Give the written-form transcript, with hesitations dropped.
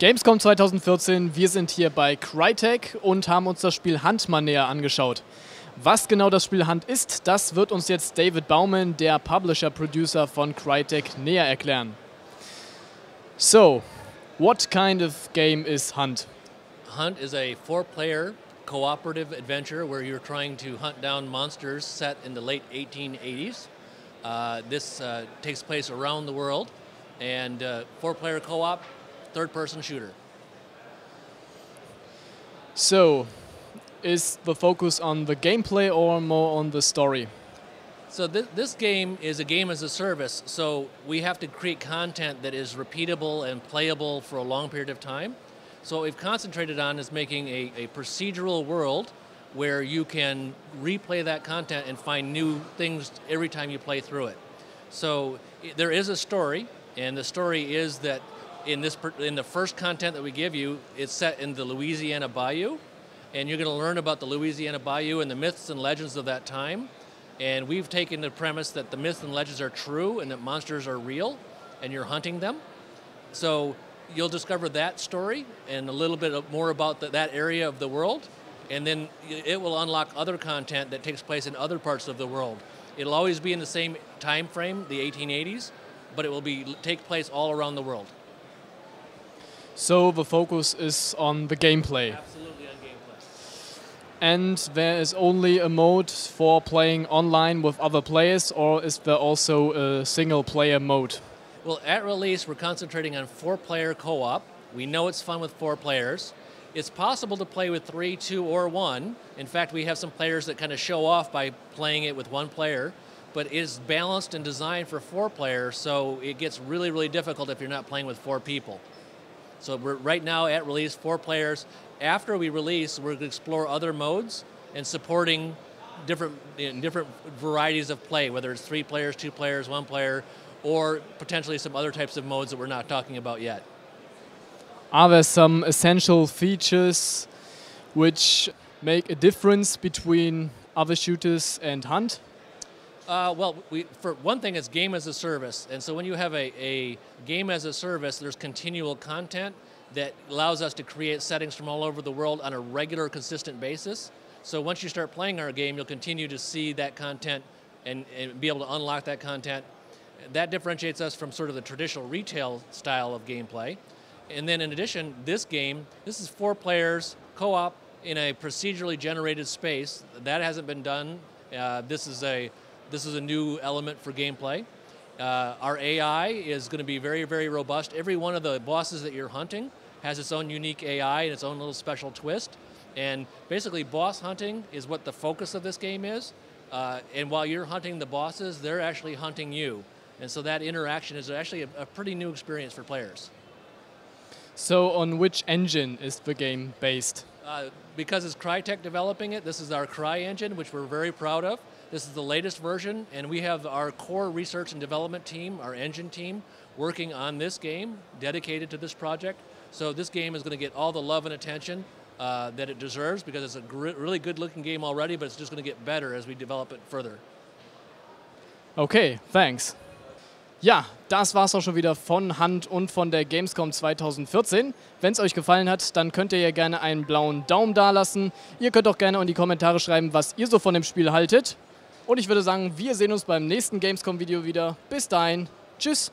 Gamescom 2014, wir sind hier bei Crytek und haben uns das Spiel Hand mal näher angeschaut. Was genau das Spiel Hand ist, das wird uns jetzt David Baumann, der Publisher-Producer von Crytek, näher erklären. So, what kind of game is Hand? Hunt is a four-player cooperative adventure where you're trying to hunt down monsters set in the late 1880s. This takes place around the world, and four-player co-op, third-person shooter. So, is the focus on the gameplay or more on the story? So this game is a game as a service, so we have to create content that is repeatable and playable for a long period of time. So what we've concentrated on is making a procedural world where you can replay that content and find new things every time you play through it. So there is a story, and the story is that in the first content that we give you, it's set in the Louisiana Bayou, and you're going to learn about the Louisiana Bayou and the myths and legends of that time. And we've taken the premise that the myths and legends are true and that monsters are real, and you're hunting them. So you'll discover that story and a little bit more about that area of the world, and then it will unlock other content that takes place in other parts of the world. It'll always be in the same time frame, the 1880s, but it will take place all around the world. So the focus is on the gameplay. Absolutely on gameplay. And there is only a mode for playing online with other players, or is there also a single player mode? Well, at release, we're concentrating on four-player co-op. We know it's fun with four players. It's possible to play with 3, 2, or 1. In fact, we have some players that kind of show off by playing it with one player, but it is balanced and designed for 4 players, so it gets really, really difficult if you're not playing with 4 people. So we're right now at release, 4 players. After we release, we're going to explore other modes and supporting different varieties of play, whether it's 3 players, 2 players, 1 player, or potentially some other types of modes that we're not talking about yet. Are there some essential features which make a difference between other shooters and Hunt? Well, for one thing, it's game as a service. And so when you have a game as a service, there's continual content that allows us to create settings from all over the world on a regular, consistent basis. So once you start playing our game, you'll continue to see that content and be able to unlock that content. That differentiates us from sort of the traditional retail style of gameplay. And then in addition, this is 4 players, co-op in a procedurally generated space. That hasn't been done. This is a new element for gameplay. Our AI is going to be very, very robust. Every one of the bosses that you're hunting has its own unique AI and its own little special twist. And basically, boss hunting is what the focus of this game is. And while you're hunting the bosses, they're actually hunting you. And so that interaction is actually a pretty new experience for players. So on which engine is the game based? Because it's Crytek developing it, this is our Cryengine, which we're very proud of. This is the latest version, and we have our core research and development team, our engine team, working on this game, dedicated to this project. So this game is going to get all the love and attention that it deserves, because it's a really good-looking game already, but it's just going to get better as we develop it further. Okay, thanks. Ja, das war's auch schon wieder von Hand und von der Gamescom 2014. Wenn es euch gefallen hat, dann könnt ihr ja gerne einen blauen Daumen dalassen. Ihr könnt auch gerne in die Kommentare schreiben, was ihr so von dem Spiel haltet. Und ich würde sagen, wir sehen uns beim nächsten Gamescom-Video wieder. Bis dahin, tschüss!